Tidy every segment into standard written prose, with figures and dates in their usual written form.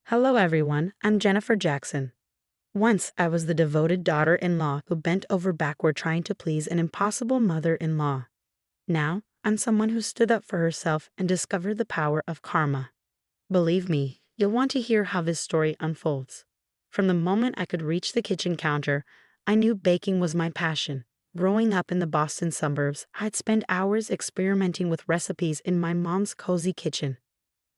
Hello everyone, I'm Jennifer Jackson. Once I was the devoted daughter-in-law who bent over backward trying to please an impossible mother-in-law. Now, I'm someone who stood up for herself and discovered the power of karma. Believe me, you'll want to hear how this story unfolds. From the moment I could reach the kitchen counter, I knew baking was my passion. Growing up in the Boston suburbs, I'd spend hours experimenting with recipes in my mom's cozy kitchen.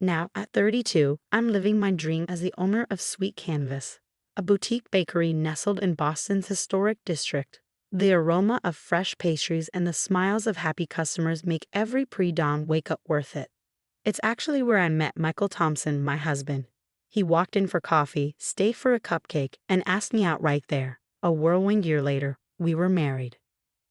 Now, at 32, I'm living my dream as the owner of Sweet Canvas, a boutique bakery nestled in Boston's historic district. The aroma of fresh pastries and the smiles of happy customers make every pre-dawn wake-up worth it. It's actually where I met Michael Thompson, my husband. He walked in for coffee, stayed for a cupcake, and asked me out right there. A whirlwind year later, we were married.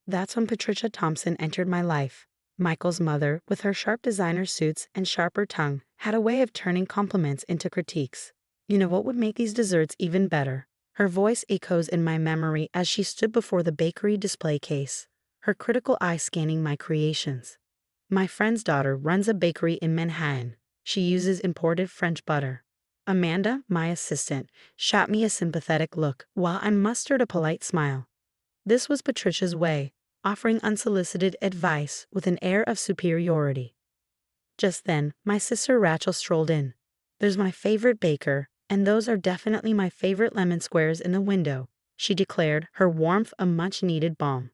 That's when Patricia Thompson entered my life. Michael's mother, with her sharp designer suits and sharper tongue, had a way of turning compliments into critiques. You know what would make these desserts even better? Her voice echoes in my memory as she stood before the bakery display case, her critical eye scanning my creations. My friend's daughter runs a bakery in Manhattan. She uses imported French butter. Amanda, my assistant, shot me a sympathetic look while I mustered a polite smile. This was Patricia's way, offering unsolicited advice with an air of superiority. Just then, my sister Rachel strolled in. "There's my favorite baker, and those are definitely my favorite lemon squares in the window," she declared, her warmth a much-needed balm.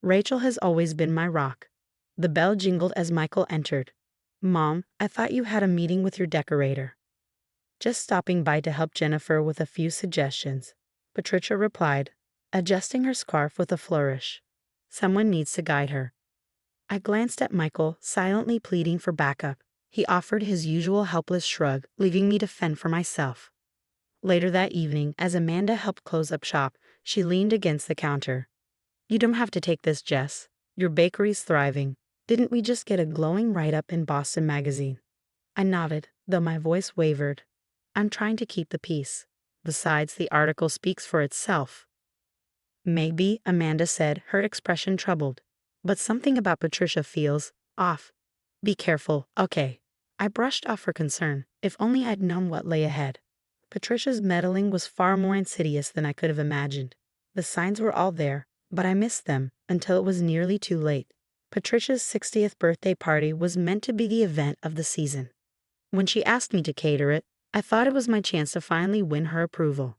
Rachel has always been my rock. The bell jingled as Michael entered. "Mom, I thought you had a meeting with your decorator." "Just stopping by to help Jennifer with a few suggestions," Patricia replied, adjusting her scarf with a flourish. "Someone needs to guide her." I glanced at Michael, silently pleading for backup. He offered his usual helpless shrug, leaving me to fend for myself. Later that evening, as Amanda helped close up shop, she leaned against the counter. "You don't have to take this, Jess. Your bakery's thriving. Didn't we just get a glowing write-up in Boston Magazine?" I nodded, though my voice wavered. "I'm trying to keep the peace. Besides, the article speaks for itself." "Maybe," Amanda said, her expression troubled. "But something about Patricia feels off. Be careful, okay." I brushed off her concern. If only I'd known what lay ahead. Patricia's meddling was far more insidious than I could have imagined. The signs were all there, but I missed them until it was nearly too late. Patricia's 60th birthday party was meant to be the event of the season. When she asked me to cater it, I thought it was my chance to finally win her approval.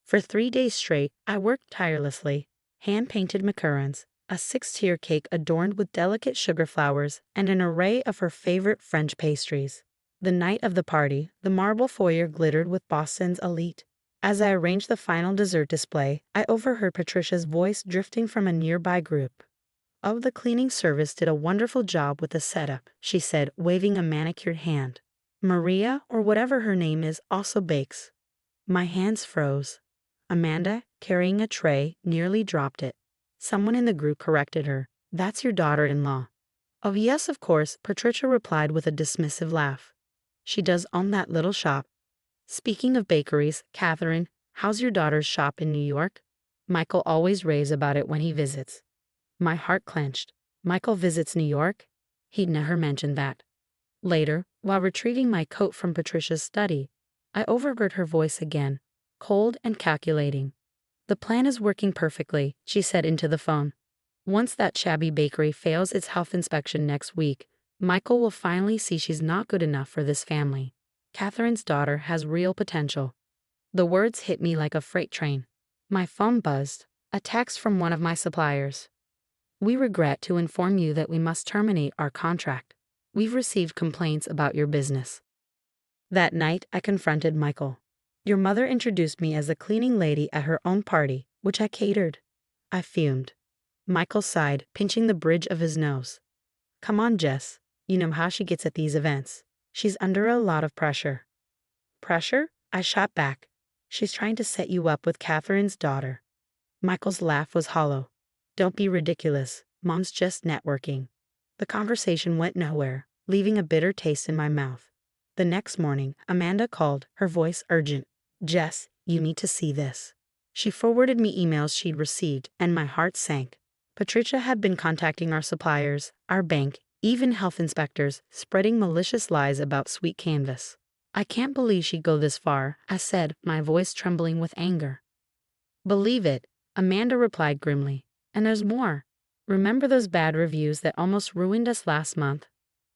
For 3 days straight, I worked tirelessly, hand-painted macarons, a 6-tier cake adorned with delicate sugar flowers, and an array of her favorite French pastries. The night of the party, the marble foyer glittered with Boston's elite. As I arranged the final dessert display, I overheard Patricia's voice drifting from a nearby group. "Oh, the cleaning service did a wonderful job with the setup," she said, waving a manicured hand. "Maria, or whatever her name is, also bakes." My hands froze. Amanda, carrying a tray, nearly dropped it. Someone in the group corrected her. "That's your daughter-in-law." "Oh yes, of course," Patricia replied with a dismissive laugh. "She does own that little shop." Speaking of bakeries, Catherine, how's your daughter's shop in New York? Michael always raves about it when he visits. My heart clenched. Michael visits New York? He'd never mentioned that. Later, while retrieving my coat from Patricia's study, I overheard her voice again, cold and calculating. "The plan is working perfectly," she said into the phone. "Once that shabby bakery fails its health inspection next week, Michael will finally see she's not good enough for this family. Catherine's daughter has real potential." The words hit me like a freight train. My phone buzzed, a text from one of my suppliers. "We regret to inform you that we must terminate our contract. We've received complaints about your business." That night, I confronted Michael. "Your mother introduced me as a cleaning lady at her own party, which I catered." I fumed. Michael sighed, pinching the bridge of his nose. "Come on, Jess. You know how she gets at these events. She's under a lot of pressure." "Pressure?" I shot back. "She's trying to set you up with Catherine's daughter." Michael's laugh was hollow. "Don't be ridiculous. Mom's just networking." The conversation went nowhere, leaving a bitter taste in my mouth. The next morning, Amanda called, her voice urgent. "Jess, you need to see this." She forwarded me emails she'd received, and my heart sank. Patricia had been contacting our suppliers, our bank, even health inspectors, spreading malicious lies about Sweet Canvas. I can't believe she'd go this far, I said, my voice trembling with anger. Believe it, Amanda replied grimly. And there's more. Remember those bad reviews that almost ruined us last month?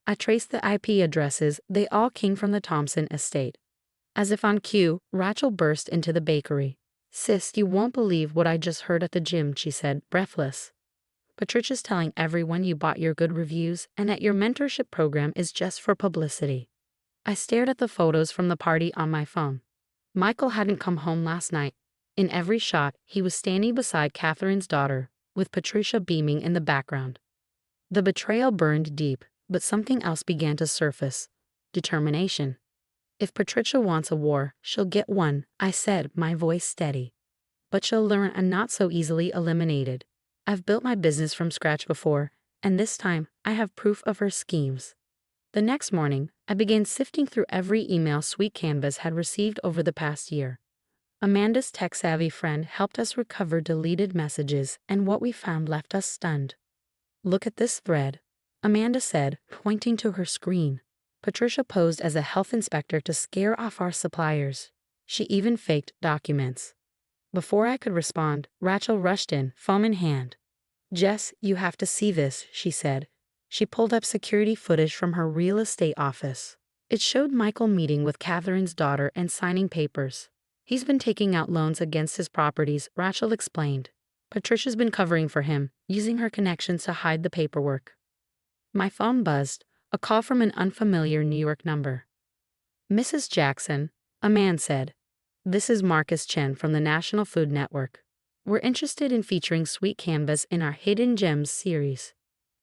I traced the IP addresses, they all came from the Thompson estate. As if on cue, Rachel burst into the bakery. Sis, you won't believe what I just heard at the gym, she said, breathless. Patricia's telling everyone you bought your good reviews and that your mentorship program is just for publicity. I stared at the photos from the party on my phone. Michael hadn't come home last night. In every shot, he was standing beside Catherine's daughter, with Patricia beaming in the background. The betrayal burned deep, but something else began to surface. Determination. If Patricia wants a war, she'll get one, I said, my voice steady. But she'll learn I'm not so easily eliminated. I've built my business from scratch before, and this time I have proof of her schemes. The next morning, I began sifting through every email Sweet Canvas had received over the past year. Amanda's tech-savvy friend helped us recover deleted messages, and what we found left us stunned. Look at this thread, Amanda said, pointing to her screen. Patricia posed as a health inspector to scare off our suppliers. She even faked documents. Before I could respond, Rachel rushed in, phone in hand. Jess, you have to see this, she said. She pulled up security footage from her real estate office. It showed Michael meeting with Catherine's daughter and signing papers. He's been taking out loans against his properties, Rachel explained. Patricia's been covering for him, using her connections to hide the paperwork. My phone buzzed, a call from an unfamiliar New York number. Mrs. Jackson, a man said. This is Marcus Chen from the National Food Network. We're interested in featuring Sweet Canvas in our Hidden Gems series.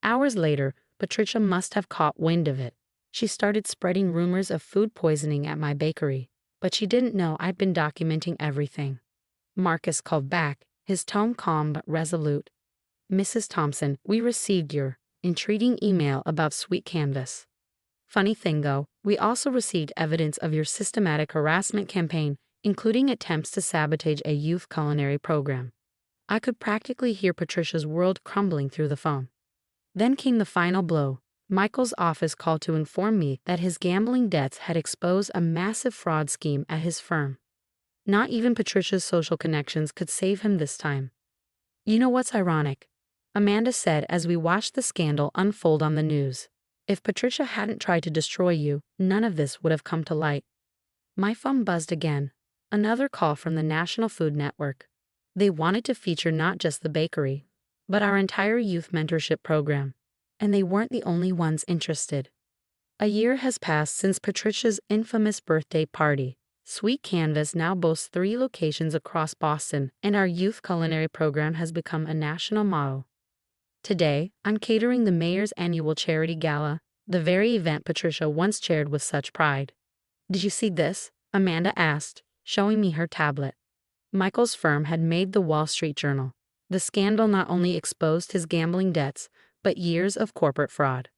Hours later, Patricia must have caught wind of it. She started spreading rumors of food poisoning at my bakery, but she didn't know I'd been documenting everything. Marcus called back, his tone calm but resolute. Mrs. Thompson, we received your intriguing email about Sweet Canvas. Funny thing though, we also received evidence of your systematic harassment campaign, including attempts to sabotage a youth culinary program. I could practically hear Patricia's world crumbling through the phone. Then came the final blow. Michael's office called to inform me that his gambling debts had exposed a massive fraud scheme at his firm. Not even Patricia's social connections could save him this time. You know what's ironic? Amanda said as we watched the scandal unfold on the news. If Patricia hadn't tried to destroy you, none of this would have come to light. My phone buzzed again. Another call from the National Food Network. They wanted to feature not just the bakery, but our entire youth mentorship program. And they weren't the only ones interested. A year has passed since Patricia's infamous birthday party. Sweet Canvas now boasts 3 locations across Boston, and our youth culinary program has become a national model. Today, I'm catering the mayor's annual charity gala, the very event Patricia once chaired with such pride. Did you see this? Amanda asked, showing me her tablet. Michael's firm had made the Wall Street Journal. The scandal not only exposed his gambling debts, but years of corporate fraud.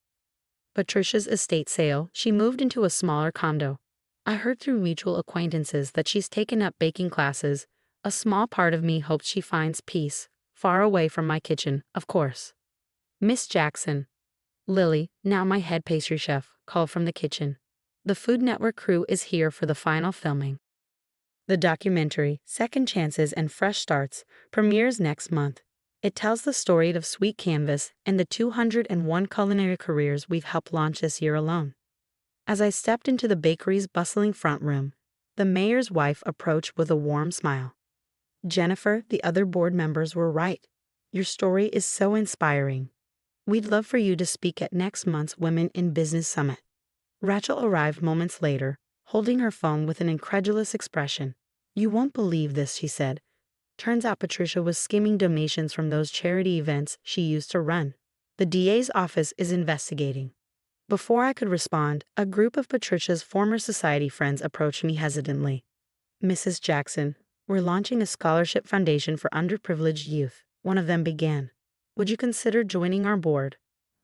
Patricia's estate sale, she moved into a smaller condo. I heard through mutual acquaintances that she's taken up baking classes. A small part of me hopes she finds peace, far away from my kitchen, of course. Miss Jackson. Lily, now my head pastry chef, called from the kitchen. The Food Network crew is here for the final filming. The documentary, Second Chances and Fresh Starts, premieres next month. It tells the story of Sweet Canvas and the 201 culinary careers we've helped launch this year alone. As I stepped into the bakery's bustling front room, the mayor's wife approached with a warm smile. Jennifer, the other board members were right. Your story is so inspiring. We'd love for you to speak at next month's Women in Business Summit. Rachel arrived moments later, holding her phone with an incredulous expression. You won't believe this, she said. Turns out Patricia was skimming donations from those charity events she used to run. The DA's office is investigating. Before I could respond, a group of Patricia's former society friends approached me hesitantly. Mrs. Jackson, we're launching a scholarship foundation for underprivileged youth, one of them began. Would you consider joining our board?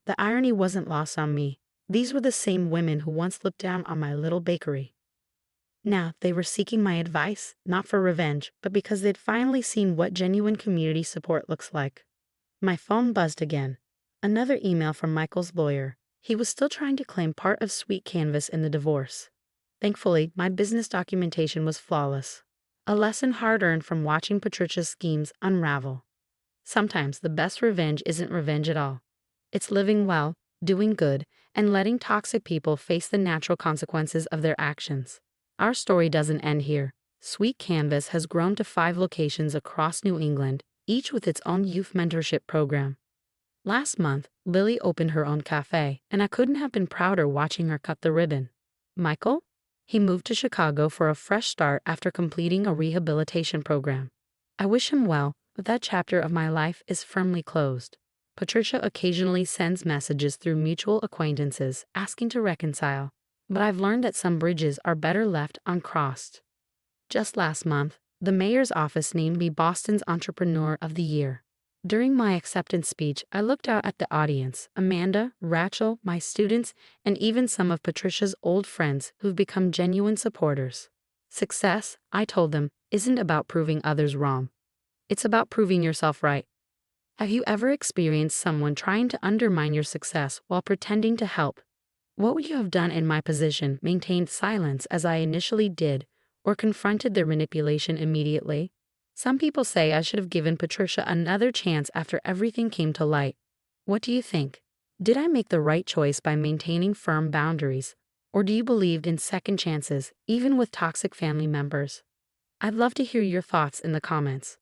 The irony wasn't lost on me. These were the same women who once looked down on my little bakery. Now, they were seeking my advice, not for revenge, but because they'd finally seen what genuine community support looks like. My phone buzzed again. Another email from Michael's lawyer. He was still trying to claim part of Sweet Canvas in the divorce. Thankfully, my business documentation was flawless. A lesson hard earned from watching Patricia's schemes unravel. Sometimes the best revenge isn't revenge at all. It's living well, doing good, and letting toxic people face the natural consequences of their actions. Our story doesn't end here. Sweet Canvas has grown to 5 locations across New England, each with its own youth mentorship program. Last month, Lily opened her own cafe, and I couldn't have been prouder watching her cut the ribbon. Michael? He moved to Chicago for a fresh start after completing a rehabilitation program. I wish him well, but that chapter of my life is firmly closed. Patricia occasionally sends messages through mutual acquaintances asking to reconcile, but I've learned that some bridges are better left uncrossed. Just last month, the mayor's office named me Boston's Entrepreneur of the Year. During my acceptance speech, I looked out at the audience, Amanda, Rachel, my students, and even some of Patricia's old friends who've become genuine supporters. Success, I told them, isn't about proving others wrong. It's about proving yourself right. Have you ever experienced someone trying to undermine your success while pretending to help? What would you have done in my position, maintained silence as I initially did, or confronted their manipulation immediately? Some people say I should have given Patricia another chance after everything came to light. What do you think? Did I make the right choice by maintaining firm boundaries, or do you believe in second chances, even with toxic family members? I'd love to hear your thoughts in the comments.